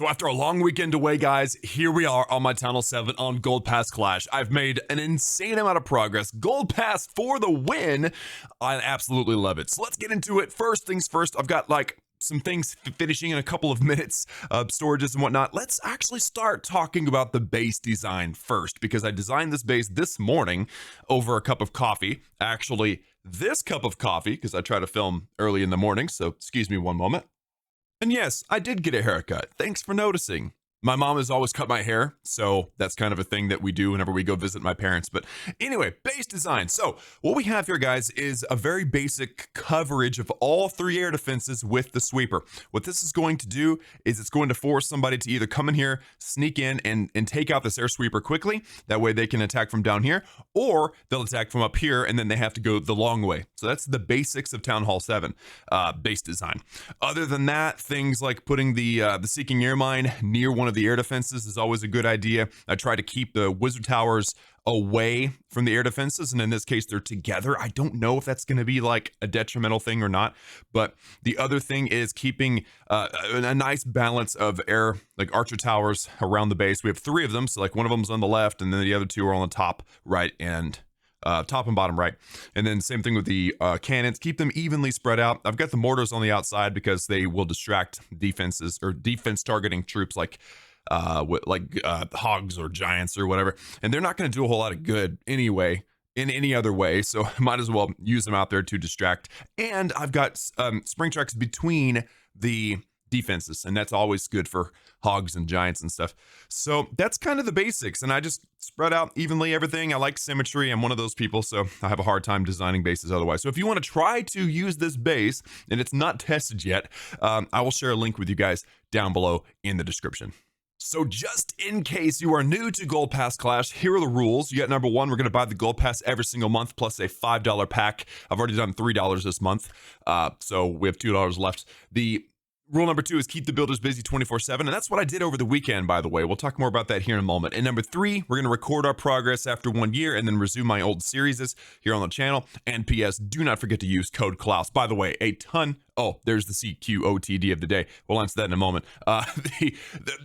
So after a long weekend away, guys, here we are on my Tunnel 7 on Gold Pass Clash. I've made an insane amount of progress. Gold Pass for the win. I absolutely love it. So let's get into it. First things first, I've got like some things finishing in a couple of minutes, storages and whatnot. Let's actually start talking about the base design first, because I designed this base this morning over a cup of coffee. Actually, this cup of coffee, because I try to film early in the morning, so excuse me one moment. And yes, I did get a haircut. Thanks for noticing. My mom has always cut my hair, so that's kind of a thing that we do whenever we go visit my parents. But anyway, base design. So what we have here, guys, is a very basic coverage of all three air defenses with the sweeper. What this is going to do is it's going to force somebody to either come in here, sneak in, and take out this air sweeper quickly. That way they can attack from down here, or they'll attack from up here, and then they have to go the long way. So that's the basics of Town Hall 7 base design. Other than that, things like putting the Seeking Air Mine near one of the air defenses is always a good idea. I try to keep the wizard towers away from the air defenses, and in this case they're together. I don't know if that's going to be like a detrimental thing or not, but the other thing is keeping a nice balance of air, like archer towers around the base. We have three of them, so like one of them's on the left and then the other two are on the top right and top and bottom right. And then same thing with the cannons. Keep them evenly spread out. I've got the mortars on the outside because they will distract defenses or defense targeting troops like hogs or giants or whatever, and they're not going to do a whole lot of good anyway in any other way, so might as well use them out there to distract. And I've got spring tracks between the defenses, and that's always good for hogs and giants and stuff. So that's kind of the basics, and I just spread out evenly everything. I like symmetry. I'm one of those people, so I have a hard time designing bases otherwise. So if you want to try to use this base and it's not tested yet, I will share a link with you guys down below in the description. So just in case you are new to Gold Pass Clash, here are the rules. You got number one, we're going to buy the Gold Pass every single month plus a $5 pack. I've already done $3 this month, so we have $2 left. The rule number two is keep the builders busy 24/7, and that's what I did over the weekend, by the way. We'll talk more about that here in a moment. And number three, we're going to record our progress after 1 year and then resume my old series here on the channel. And PS, do not forget to use code Klaus. By the way, there's the CQOTD of the day. We'll answer that in a moment.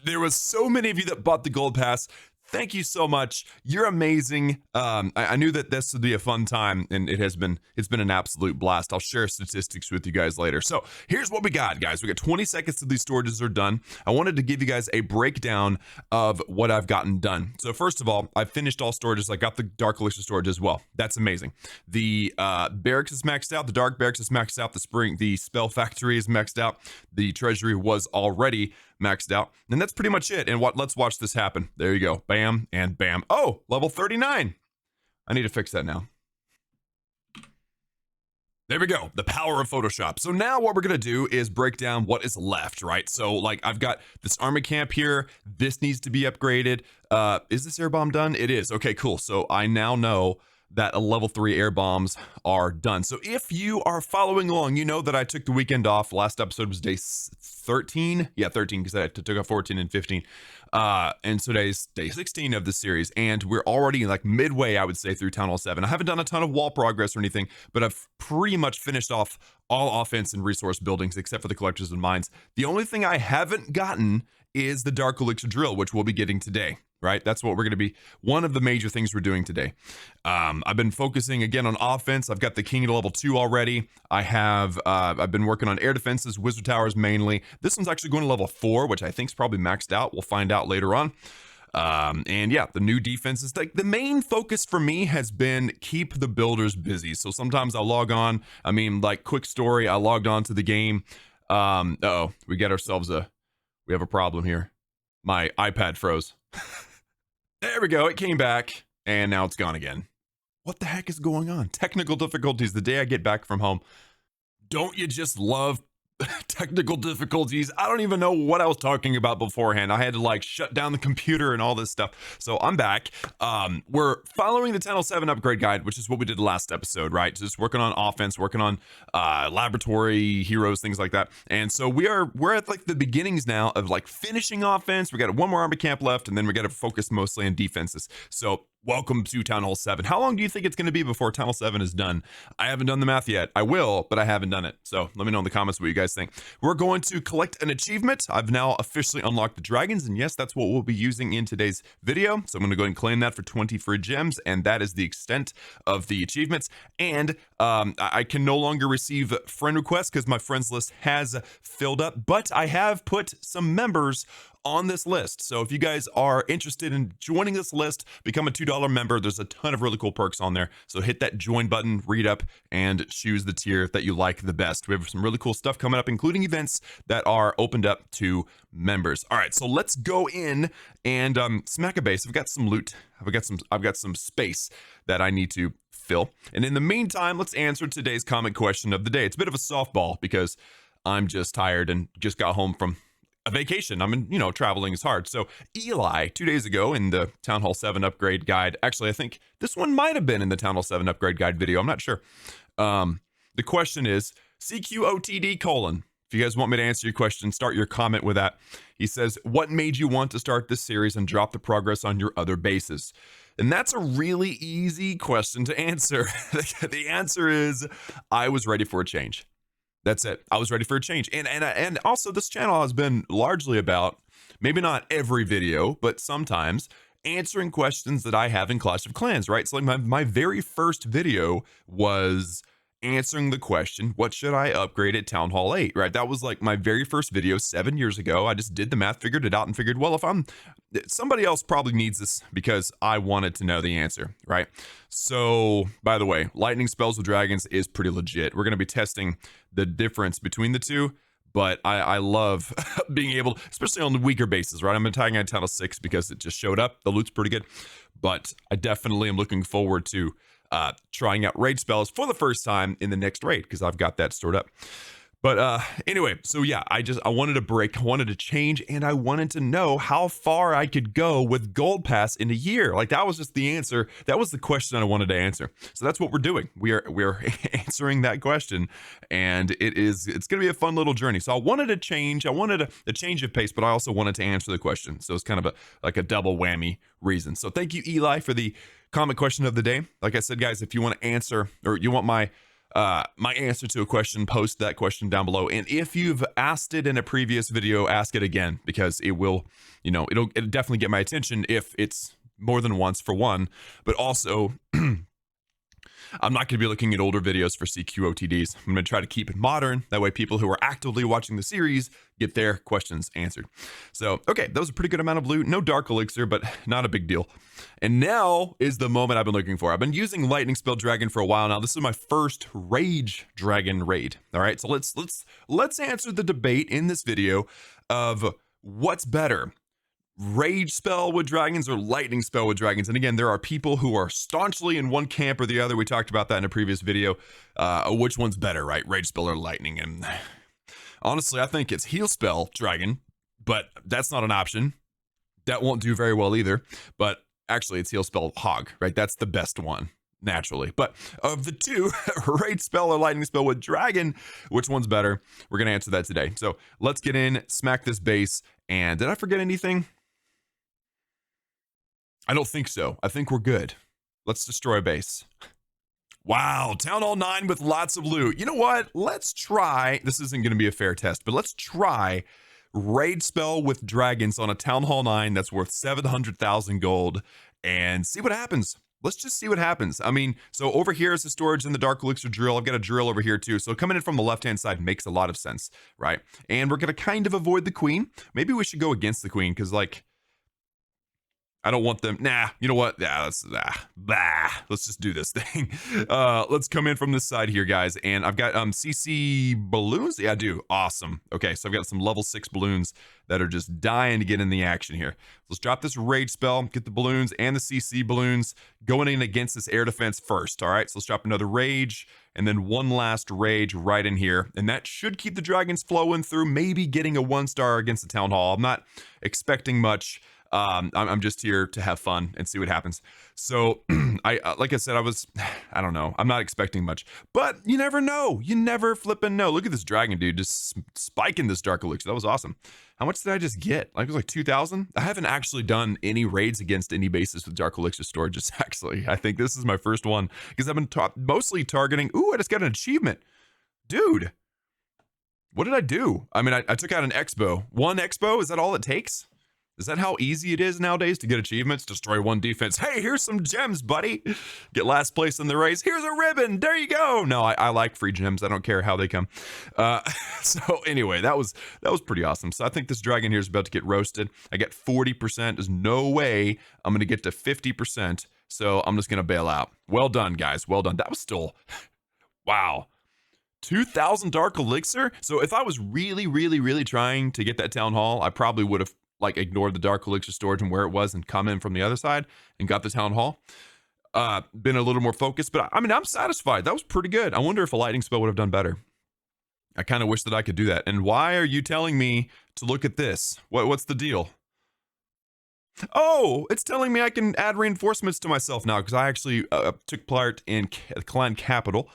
There was so many of you that bought the Gold Pass. Thank you so much. You're amazing. I knew that this would be a fun time, and it's been an absolute blast. I'll share statistics with you guys later. So here's what we got, guys. We got 20 seconds till these storages are done. I wanted to give you guys a breakdown of what I've gotten done. So first of all, I finished all storages. I got the Dark Elixir storage as well. That's amazing. The barracks is maxed out. The Dark Barracks is maxed out. The Spell Factory is maxed out. The Treasury was already maxed out, and that's pretty much it. And let's watch this happen. There you go. Bam and bam. Oh, level 39. I need to fix that now. There we go. The power of Photoshop. So now what we're going to do is break down what is left, right? So like I've got this army camp here. This needs to be upgraded. Is this air bomb done? It is. Okay, cool. So I now know that a level 3 air bombs are done. So if you are following along, you know that I took the weekend off. Last episode was day 13. Yeah, 13, because I took off 14 and 15. And so today's day 16 of the series. And we're already like midway, I would say, through Town Hall 7. I haven't done a ton of wall progress or anything, but I've pretty much finished off all offense and resource buildings except for the collectors and mines. The only thing I haven't gotten is the Dark Elixir drill, which we'll be getting today. Right? That's what we're going to be. One of the major things we're doing today. I've been focusing again on offense. I've got the King to level 2 already. I've been working on air defenses, wizard towers mainly. This one's actually going to level 4, which I think is probably maxed out. We'll find out later on. And yeah, the new defenses, like the main focus for me has been keep the builders busy. So sometimes I'll log on. I mean, like quick story, I logged on to the game. We have a problem here. My iPad froze. There we go. It came back and now it's gone again. What the heck is going on? Technical difficulties the day I get back from home. Don't you just love technical difficulties? I don't even know what I was talking about beforehand. I had to like shut down the computer and all this stuff. So I'm back. We're following the Tunnel 7 upgrade guide, which is what we did last episode, right? Just working on offense, working on laboratory heroes, things like that. And so we're at like the beginnings now of like finishing offense. We got one more army camp left, and then we got to focus mostly on defenses. So Welcome to Town Hall 7. How long do you think it's going to be before Town Hall 7 is done? I haven't done the math yet. I will, but I haven't done it. So let me know in the comments what you guys think. We're going to collect an achievement. I've now officially unlocked the dragons, and yes, that's what we'll be using in today's video. So I'm going to go ahead and claim that for 20 free gems, and that is the extent of the achievements. And I can no longer receive friend requests because my friends list has filled up, but I have put some members on this list. So if you guys are interested in joining this list, become a $2 member. There's a ton of really cool perks on there. So hit that join button, read up, and choose the tier that you like the best. We have some really cool stuff coming up, including events that are opened up to members. All right, so let's go in and smack a base. I've got some loot. I've got some space that I need to fill. And in the meantime, let's answer today's comment question of the day. It's a bit of a softball because I'm just tired and just got home from a vacation. I mean, traveling is hard. So Eli, 2 days ago in the Town Hall 7 upgrade guide, actually, I think this one might have been in the Town Hall 7 upgrade guide video. I'm not sure. The question is CQOTD : if you guys want me to answer your question, start your comment with that. He says, what made you want to start this series and drop the progress on your other bases? And that's a really easy question to answer. The answer is I was ready for a change. That's it. I was ready for a change. And also this channel has been largely about, maybe not every video, but sometimes answering questions that I have in Clash of Clans, right? So like my very first video was answering the question, what should I upgrade at Town Hall 8, right? That was like my very first video 7 years ago. I just did the math, figured it out, and figured, well, somebody else probably needs this because I wanted to know the answer, right? So, by the way, lightning spells with dragons is pretty legit. We're going to be testing the difference between the two, but I love being able, especially on the weaker bases, right? I'm attacking at Town Hall 6 because it just showed up. The loot's pretty good, but I definitely am looking forward to trying out raid spells for the first time in the next raid because I've got that stored up. But anyway, so yeah, I wanted a break, I wanted to change, and I wanted to know how far I could go with Gold Pass in a year. Like that was just the answer. That was the question I wanted to answer. So that's what we're doing. We're answering that question, and it's going to be a fun little journey. So I wanted a change. I wanted a change of pace, but I also wanted to answer the question. So it's kind of like a double whammy reason. So thank you, Eli, for the comment question of the day. Like I said, guys, if you want to answer or you want my answer to a question, post that question down below. And if you've asked it in a previous video, ask it again because it will, it'll definitely get my attention if it's more than once for one, but also I'm not going to be looking at older videos for CQOTDs. I'm going to try to keep it modern. That way people who are actively watching the series get their questions answered. So, okay, that was a pretty good amount of loot. No dark elixir, but not a big deal. And now is the moment I've been looking for. I've been using Lightning Spell Dragon for a while now. This is my first Rage Dragon raid. All right, so let's answer the debate in this video of what's better, Rage spell with dragons or lightning spell with dragons. And again, there are people who are staunchly in one camp or the other. We talked about that in a previous video. Which one's better, right? Rage spell or lightning? And honestly, I think it's heal spell dragon, but that's not an option. That won't do very well either. But actually, it's heal spell hog, right? That's the best one naturally. But of the two, rage spell or lightning spell with dragon, which one's better? We're going to answer that today. So let's get in, smack this base. And did I forget anything? I don't think so. I think we're good. Let's destroy a base. Wow, Town Hall 9 with lots of loot. You know what? Let's try, this isn't going to be a fair test, but let's try raid spell with dragons on a Town Hall 9 that's worth 700,000 gold and see what happens. Let's just see what happens. I mean, so over here is the storage and the dark elixir drill. I've got a drill over here too. So coming in from the left-hand side makes a lot of sense, right? And we're going to kind of avoid the queen. Maybe we should go against the queen because like, I don't want them. Nah, you know what? Yeah, let's just do this thing. Let's come in from this side here, guys. And I've got CC balloons. Yeah, I do. Awesome. Okay, so I've got some level 6 balloons that are just dying to get in the action here. Let's drop this rage spell, get the balloons and the CC balloons going in against this air defense first. All right, so let's drop another rage and then one last rage right in here. And that should keep the dragons flowing through, maybe getting a 1-star against the town hall. I'm not expecting much. I'm just here to have fun and see what happens. So like I said, I don't know. I'm not expecting much, but you never know. You never flipping know. Look at this dragon, dude, just spiking this dark elixir. That was awesome. How much did I just get? Like, it was like 2,000. I haven't actually done any raids against any bases with Dark Elixir storages, actually. I think this is my first one because I've been mostly targeting. Ooh, I just got an achievement. Dude, what did I do? I mean, I took out an expo. One expo, is that all it takes? Is that how easy it is nowadays to get achievements? Destroy one defense. Hey, here's some gems, buddy. Get last place in the race. Here's a ribbon. There you go. No, I like free gems. I don't care how they come. So anyway, that was pretty awesome. So I think this dragon here is about to get roasted. I get 40%. There's no way I'm going to get to 50%. So I'm just going to bail out. Well done, guys. Well done. That was still, wow. 2,000 Dark Elixir? So if I was really, really, really trying to get that Town Hall, I probably would have like ignored the Dark Elixir storage and where it was and come in from the other side and got the Town Hall. Been a little more focused, but I mean, I'm satisfied. That was pretty good. I wonder if a lightning spell would have done better. I kind of wish that I could do that. And why are you telling me to look at this? What's the deal? Oh, it's telling me I can add reinforcements to myself now because I actually took part in Clan Capital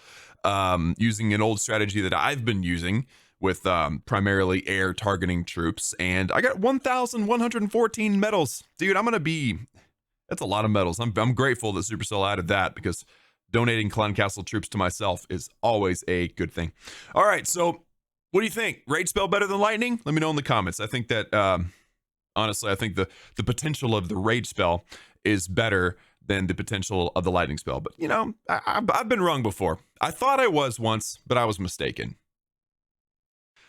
using an old strategy that I've been using with primarily air targeting troops, and I got 1,114 medals. Dude, that's a lot of medals. I'm grateful that Supercell added that because donating Clan Castle troops to myself is always a good thing. All right, so what do you think? Raid spell better than lightning? Let me know in the comments. I think that, honestly, I think the potential of the raid spell is better than the potential of the lightning spell. But, you know, I've been wrong before. I thought I was once, but I was mistaken.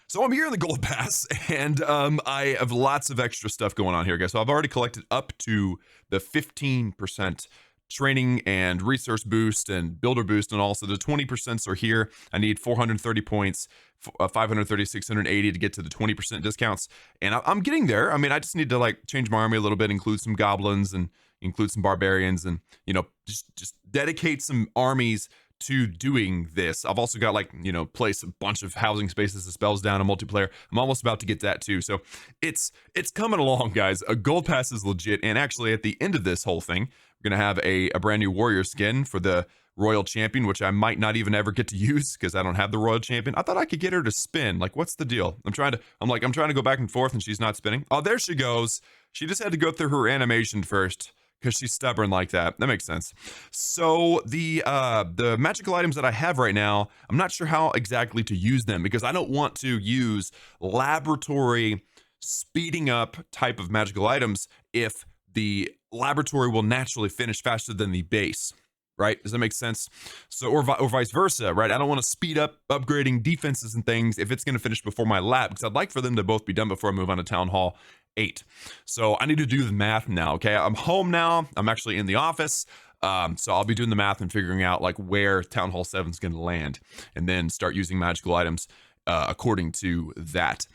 So I'm here in the Gold Pass, and I have lots of extra stuff going on here, guys. So I've already collected up to the 15% training and resource boost and builder boost and all. So the 20% are here. I need 430 points, 530, 680 to get to the 20% discounts. And I'm getting there. I mean, I just need to like change my army a little bit, include some goblins and include some barbarians and, you know, just dedicate some armies to doing this. I've also got like, you know, place a bunch of housing spaces and spells down in multiplayer. I'm almost about to get that too. So it's coming along, guys. A gold pass is legit. And actually at the end of this whole thing, we're going to have a brand new warrior skin for the royal champion, which I might not even ever get to use because I don't have the royal champion. I thought I could get her to spin. Like, what's the deal? I'm trying to go back and forth and she's not spinning. Oh, there she goes. She just had to go through her animation first, because she's stubborn like that. That makes sense. So the magical items that I have right now, I'm not sure how exactly to use them because I don't want to use laboratory speeding up type of magical items if the laboratory will naturally finish faster than the base. Right? Does that make sense? So, or vice versa, right? I don't want to speed up upgrading defenses and things if it's going to finish before my lab, because I'd like for them to both be done before I move on to Town Hall 8. So I need to do the math now, okay? I'm home now. I'm actually in the office. So I'll be doing the math and figuring out like where Town Hall 7 is going to land and then start using magical items according to that.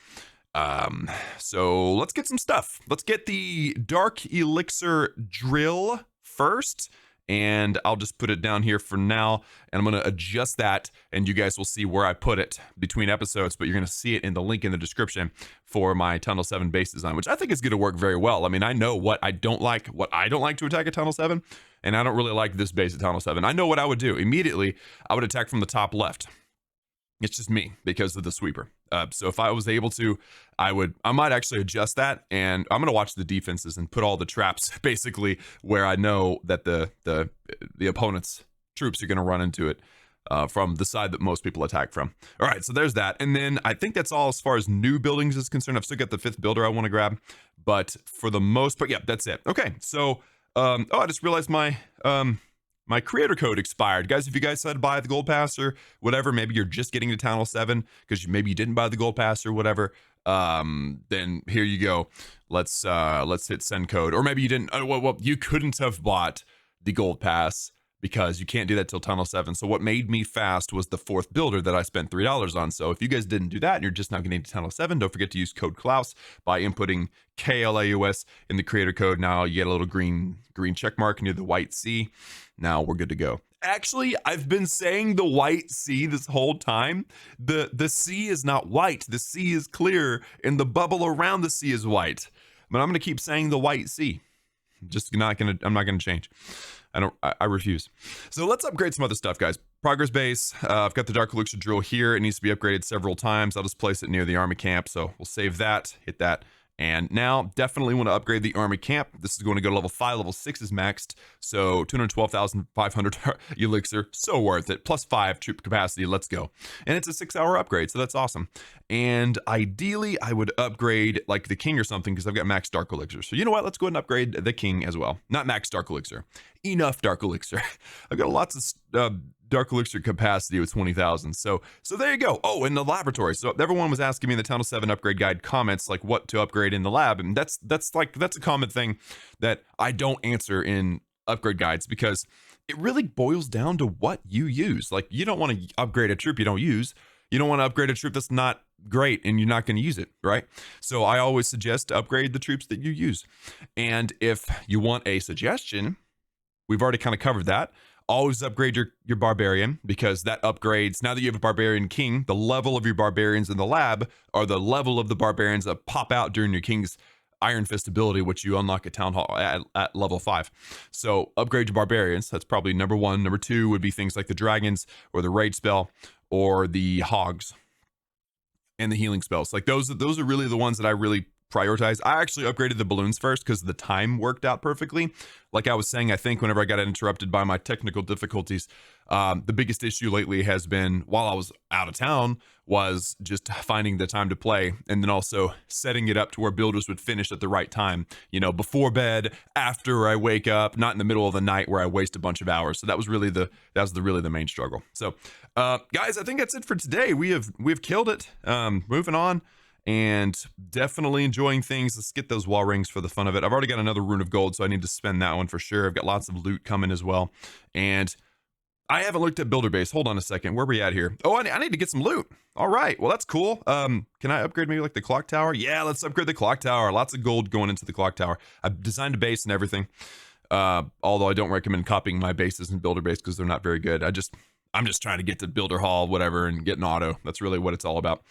So let's get some stuff. Let's get the Dark Elixir drill first. And I'll just put it down here for now, and I'm going to adjust that, and you guys will see where I put it between episodes, but you're going to see it in the link in the description for my Tunnel 7 base design, which I think is going to work very well. I mean, I know what I don't like to attack at Tunnel 7, and I don't really like this base at Tunnel 7. I know what I would do. Immediately, I would attack from the top left. It's just me because of the sweeper. So if I was able to, I might actually adjust that, and I'm going to watch the defenses and put all the traps basically where I know that the opponent's troops are going to run into it from the side that most people attack from. All right, so there's that. And then I think that's all as far as new buildings is concerned. I've still got the 5th builder I want to grab, but for the most part, yeah, that's it. Okay, so oh, I just realized my creator code expired. Guys, if you guys had to buy the gold pass or whatever, maybe you're just getting to Town Hall 7 because maybe you didn't buy the gold pass or whatever, then here you go. Let's hit send code. Or maybe you didn't, well, you couldn't have bought the gold pass because you can't do that till Tunnel 7. So what made me fast was the 4th builder that I spent $3 on. So if you guys didn't do that and you're just now getting to Tunnel 7, don't forget to use code Klaus by inputting KLAUS in the creator code. Now you get a little green check mark near the white C. Now we're good to go. Actually, I've been saying the white C this whole time. The C is not white. The C is clear and the bubble around the C is white. But I'm going to keep saying the white C. I'm not going to change. I refuse. So let's upgrade some other stuff, guys. Progress base. I've got the Dark Elixir drill here. It needs to be upgraded several times. I'll just place it near the army camp. So we'll save that, hit that. And now definitely want to upgrade the army camp. This is going to go to level 5. Level 6 is maxed. So 212,500 elixir. So worth it. Plus 5 troop capacity. Let's go. And it's a 6-hour upgrade. So that's awesome. And ideally, I would upgrade like the king or something because I've got max dark elixir. So you know what? Let's go ahead and upgrade the king as well. Not max dark elixir. Enough dark elixir. I've got lots of dark elixir capacity with 20,000. So there you go. Oh, in the laboratory. So everyone was asking me in the TH7 upgrade guide comments like what to upgrade in the lab, and that's a common thing that I don't answer in upgrade guides because it really boils down to what you use. Like you don't want to upgrade a troop you don't use. You don't want to upgrade a troop that's not great and you're not going to use it, right? So I always suggest to upgrade the troops that you use. And if you want a suggestion, we've already kind of covered that. Always upgrade your barbarian because that upgrades. Now that you have a barbarian king, the level of your barbarians in the lab are the level of the barbarians that pop out during your king's Iron Fist ability, which you unlock at Town Hall at level 5. So upgrade your barbarians. That's probably number 1. Number 2 would be things like the dragons or the raid spell or the hogs and the healing spells. Like those are really the ones that I really prioritize. I actually upgraded the balloons first because the time worked out perfectly. Like I was saying, I think whenever I got interrupted by my technical difficulties, the biggest issue lately has been while I was out of town was just finding the time to play and then also setting it up to where builders would finish at the right time, you know, before bed, after I wake up, not in the middle of the night where I waste a bunch of hours. So that was really the main struggle. So guys, I think that's it for today. We've killed it. Moving on. And definitely enjoying things. Let's get those wall rings for the fun of it. I've already got another rune of gold, so I need to spend that one for sure. I've got lots of loot coming as well. And I haven't looked at builder base. Hold on a second. Where are we at here? Oh, I need to get some loot. All right. Well, that's cool. Can I upgrade maybe like the clock tower? Yeah, let's upgrade the clock tower. Lots of gold going into the clock tower. I've designed a base and everything. Although I don't recommend copying my bases and builder base because they're not very good. I'm just trying to get to builder hall, whatever, and get an auto. That's really what it's all about.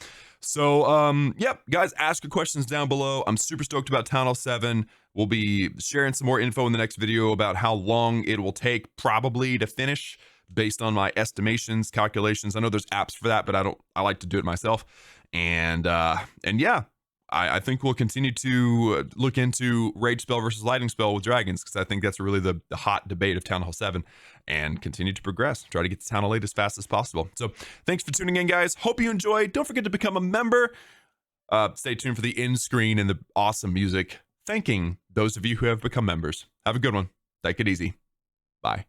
So, yep, guys, ask your questions down below. I'm super stoked about Town Hall 7. We'll be sharing some more info in the next video about how long it will take probably to finish based on my estimations, calculations. I know there's apps for that, but I like to do it myself. And yeah, I think we'll continue to look into Rage Spell versus Lightning Spell with Dragons because I think that's really the hot debate of Town Hall 7 and continue to progress. Try to get to Town Hall 8 as fast as possible. So thanks for tuning in, guys. Hope you enjoyed. Don't forget to become a member. Stay tuned for the end screen and the awesome music. Thanking those of you who have become members. Have a good one. Take it easy. Bye.